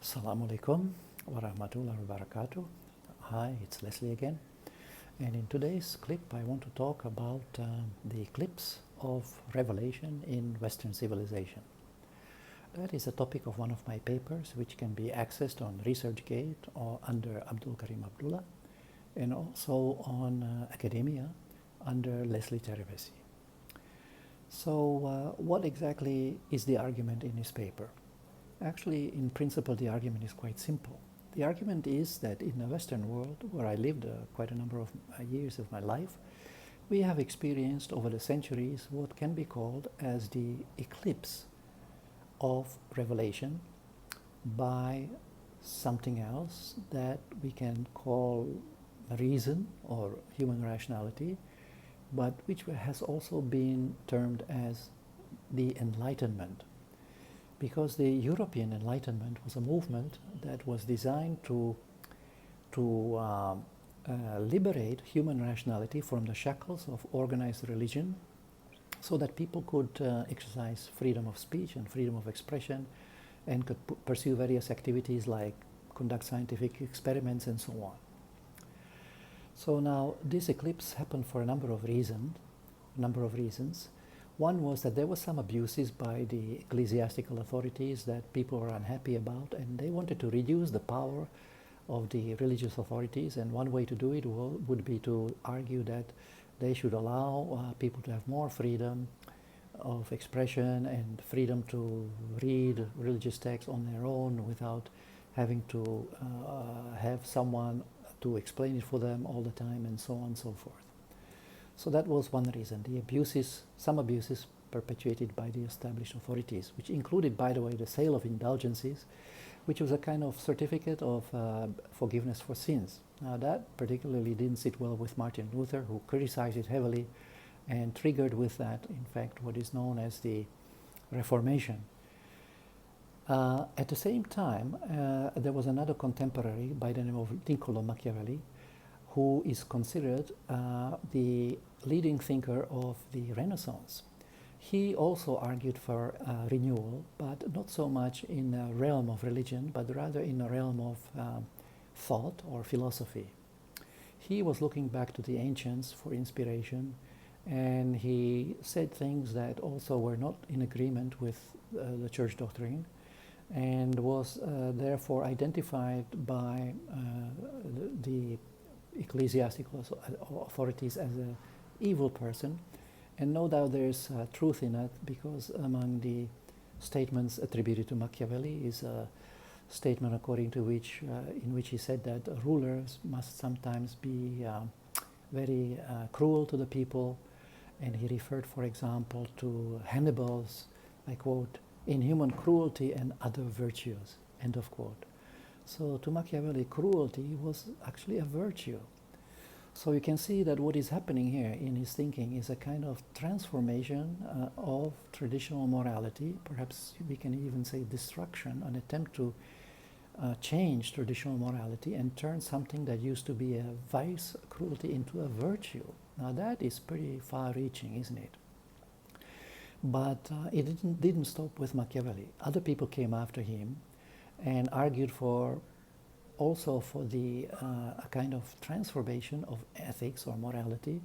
Assalamu alaikum wa rahmatullahi wa barakatuh. Hi, it's Leslie again. And in today's clip, I want to talk about the eclipse of revelation in Western civilization. That is a topic of one of my papers, which can be accessed on ResearchGate or under Abdul Karim Abdullah, and also on academia under Leslie Terevesi. So what exactly is the argument in his paper? Actually, in principle, the argument is quite simple. The argument is that in the Western world, where I lived quite a number of years of my life, we have experienced over the centuries what can be called as the eclipse of revelation by something else that we can call reason or human rationality, but which has also been termed as the Enlightenment. Because the European Enlightenment was a movement that was designed to liberate human rationality from the shackles of organized religion, so that people could exercise freedom of speech and freedom of expression, and could pursue various activities like conduct scientific experiments and so on. So now this eclipse happened for a number of reasons. One was that there were some abuses by the ecclesiastical authorities that people were unhappy about, and they wanted to reduce the power of the religious authorities, and one way to do it would be to argue that they should allow people to have more freedom of expression and freedom to read religious texts on their own without having to have someone to explain it for them all the time, and so on and so forth. So that was one reason, some abuses perpetuated by the established authorities, which included, by the way, the sale of indulgences, which was a kind of certificate of forgiveness for sins. Now that particularly didn't sit well with Martin Luther, who criticized it heavily and triggered with that, in fact, what is known as the Reformation. At the same time, there was another contemporary by the name of Niccolo Machiavelli, who is considered the leading thinker of the Renaissance. He also argued for renewal, but not so much in the realm of religion, but rather in the realm of thought or philosophy. He was looking back to the ancients for inspiration, and he said things that also were not in agreement with the church doctrine, and was therefore identified by the ecclesiastical authorities as an evil person. And no doubt there's truth in it, because among the statements attributed to Machiavelli is a statement according to which, in which he said that rulers must sometimes be very cruel to the people, and he referred, for example, to Hannibal's, I quote, "inhuman cruelty and other virtues," end of quote. So to Machiavelli, cruelty was actually a virtue. So you can see that what is happening here in his thinking is a kind of transformation of traditional morality. Perhaps we can even say destruction, an attempt to change traditional morality and turn something that used to be a vice, cruelty, into a virtue. Now that is pretty far-reaching, isn't it? But it didn't stop with Machiavelli. Other people came after him and argued also for the a kind of transformation of ethics or morality,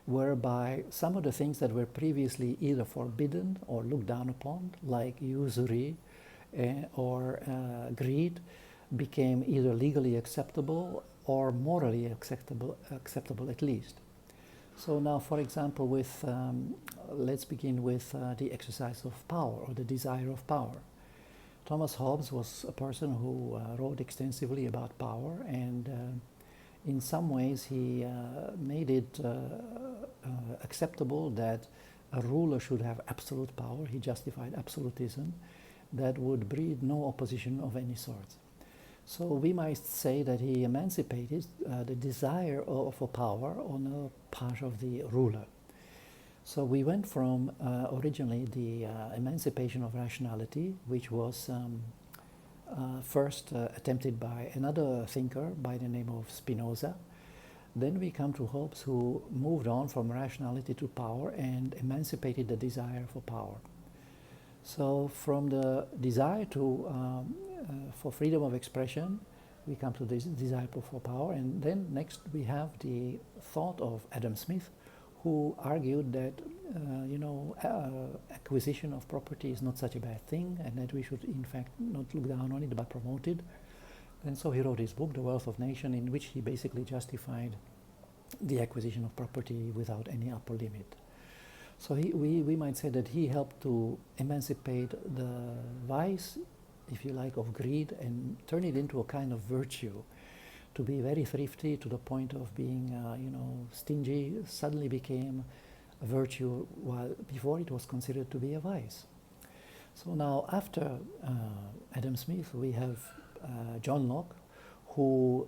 whereby some of the things that were previously either forbidden or looked down upon, like usury or greed, became either legally acceptable or morally acceptable at least. So now, for example, let's begin with the exercise of power or the desire of power. Thomas Hobbes was a person who wrote extensively about power, and in some ways he made it acceptable that a ruler should have absolute power. He justified absolutism that would breed no opposition of any sort. So we might say that he emancipated the desire for power on the part of the ruler. So we went from originally the emancipation of rationality, which was first attempted by another thinker by the name of Spinoza. Then we come to Hobbes, who moved on from rationality to power and emancipated the desire for power. So from the desire for freedom of expression, we come to this desire for power, and then next we have the thought of Adam Smith, who argued that acquisition of property is not such a bad thing, and that we should in fact not look down on it but promote it. And so he wrote his book, The Wealth of Nations, in which he basically justified the acquisition of property without any upper limit. So we might say that he helped to emancipate the vice, if you like, of greed and turn it into a kind of virtue. To be very thrifty to the point of being, stingy suddenly became a virtue, while before it was considered to be a vice. So now, after Adam Smith, we have John Locke, who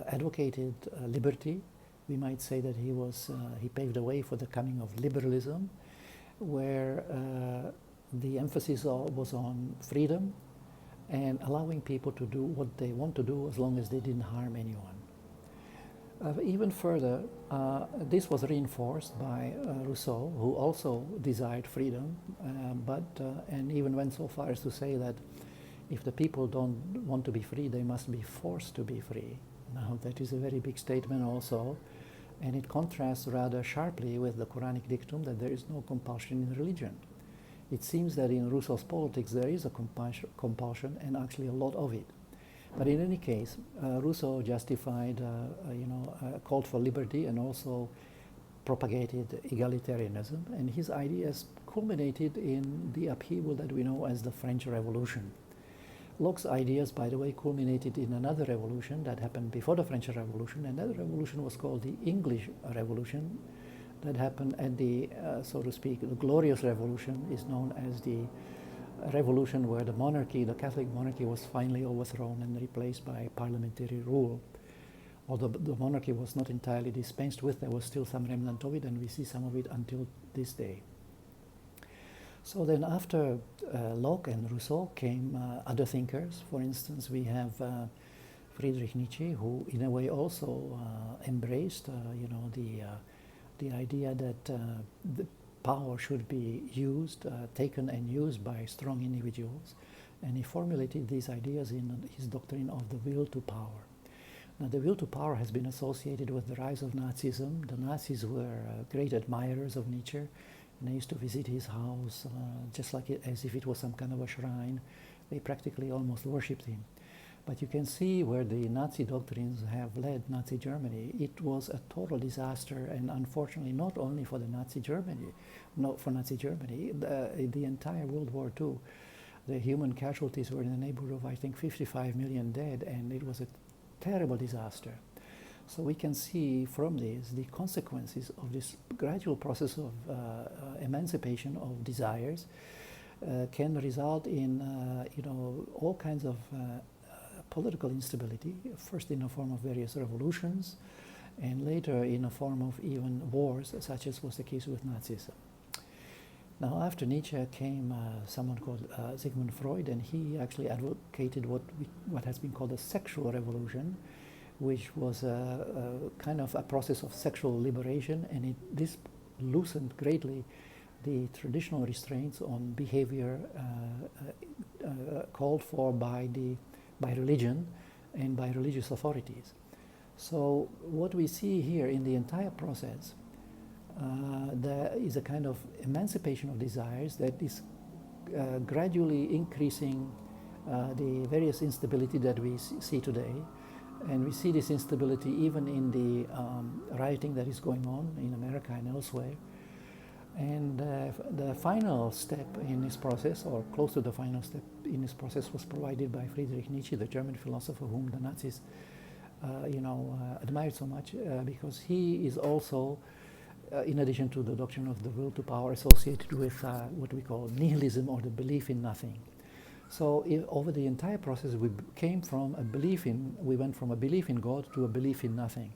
advocated liberty. We might say that he paved the way for the coming of liberalism, where the emphasis was on freedom and allowing people to do what they want to do as long as they didn't harm anyone. Even further, this was reinforced by Rousseau, who also desired freedom, and even went so far as to say that if the people don't want to be free, they must be forced to be free. Now, that is a very big statement also, and it contrasts rather sharply with the Quranic dictum that there is no compulsion in religion. It seems that in Rousseau's politics there is a compulsion, and actually a lot of it. But in any case, Rousseau justified, called for liberty and also propagated egalitarianism, and his ideas culminated in the upheaval that we know as the French Revolution. Locke's ideas, by the way, culminated in another revolution that happened before the French Revolution, and that revolution was called the English Revolution. That happened at the, so to speak, the Glorious Revolution is known as the revolution where the monarchy, the Catholic monarchy, was finally overthrown and replaced by parliamentary rule. Although the monarchy was not entirely dispensed with, there was still some remnant of it, and we see some of it until this day. So then after Locke and Rousseau came other thinkers. For instance, we have Friedrich Nietzsche, who in a way also embraced the idea that the power should be used, taken and used by strong individuals. And he formulated these ideas in his doctrine of the will to power. Now, the will to power has been associated with the rise of Nazism. The Nazis were great admirers of Nietzsche, and they used to visit his house just like as if it was some kind of a shrine. They practically almost worshipped him. But you can see where the Nazi doctrines have led Nazi Germany. It was a total disaster, and unfortunately not only for Nazi Germany, the entire World War II. The human casualties were in the neighborhood of, I think, 55 million dead, and it was a terrible disaster. So we can see from this the consequences of this gradual process of emancipation of desires can result in all kinds of political instability, first in the form of various revolutions, and later in a form of even wars, such as was the case with Nazism. Now, after Nietzsche came someone called Sigmund Freud, and he actually advocated what has been called a sexual revolution, which was a kind of a process of sexual liberation, and this loosened greatly the traditional restraints on behavior called for by religion and by religious authorities. So what we see here in the entire process, there is a kind of emancipation of desires that is gradually increasing the various instability that we see today. And we see this instability even in the rioting that is going on in America and elsewhere. And the final step in this process, or close to the final step in this process, was provided by Friedrich Nietzsche, the German philosopher whom the Nazis, admired so much, because he is also, in addition to the doctrine of the will to power, associated with what we call nihilism, or the belief in nothing. So over the entire process, we went from a belief in God to a belief in nothing.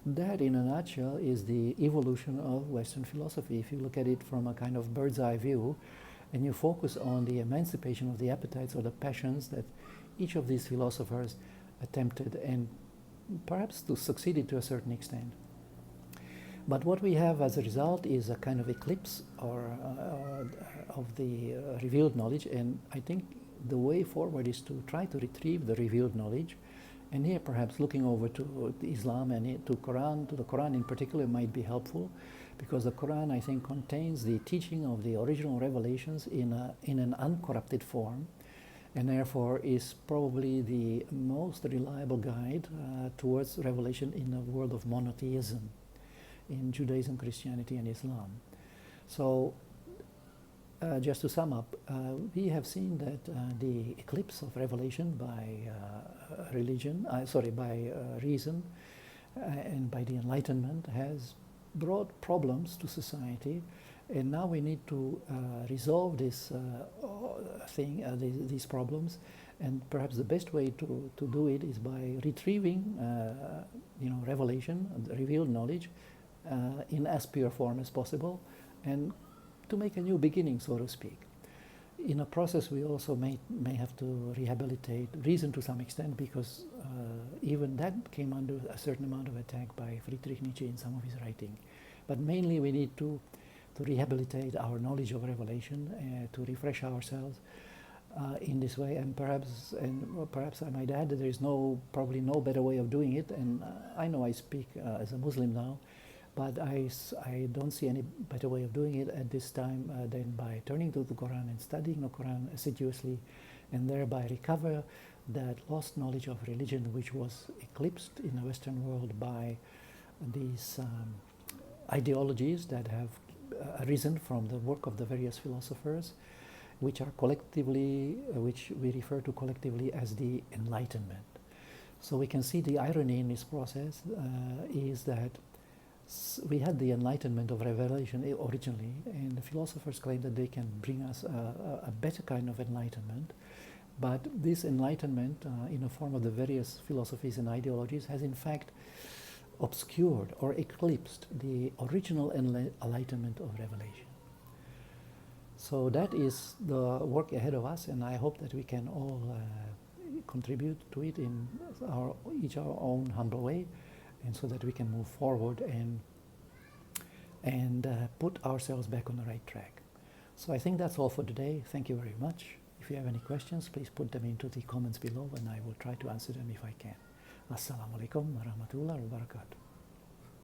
That, in a nutshell, is the evolution of Western philosophy. If you look at it from a kind of bird's eye view, and you focus on the emancipation of the appetites or the passions that each of these philosophers attempted, and perhaps to succeeded to a certain extent. But what we have as a result is a kind of eclipse of the revealed knowledge, and I think the way forward is to try to retrieve the revealed knowledge. And here perhaps looking over to Islam and to the Quran in particular might be helpful, because the Quran, I think, contains the teaching of the original revelations in an uncorrupted form, and therefore is probably the most reliable guide towards revelation in a world of monotheism in Judaism, Christianity, and Islam. So just to sum up, we have seen that the eclipse of revelation by reason and by the Enlightenment has brought problems to society, and now we need to resolve this these problems, and perhaps the best way to do it is by retrieving revelation, revealed knowledge, in as pure form as possible, and to make a new beginning, so to speak. In a process, we also may have to rehabilitate reason to some extent, because even that came under a certain amount of attack by Friedrich Nietzsche in some of his writing. But mainly we need to rehabilitate our knowledge of revelation, to refresh ourselves in this way, and perhaps I might add that there is probably no better way of doing it, and I know I speak as a Muslim now, but I don't see any better way of doing it at this time than by turning to the Quran and studying the Quran assiduously, and thereby recover that lost knowledge of religion which was eclipsed in the Western world by these ideologies that have arisen from the work of the various philosophers, which we refer to collectively as the Enlightenment. So we can see the irony in this process is that we had the Enlightenment of Revelation originally, and the philosophers claim that they can bring us a better kind of enlightenment, but this enlightenment in the form of the various philosophies and ideologies has in fact obscured or eclipsed the original enlightenment of revelation. So that is the work ahead of us, and I hope that we can all contribute to it in each our own humble way, and so that we can move forward and put ourselves back on the right track. So I think that's all for today. Thank you very much. If you have any questions, please put them into the comments below, and I will try to answer them if I can. Assalamu alaikum wa rahmatullahi wa barakatuh.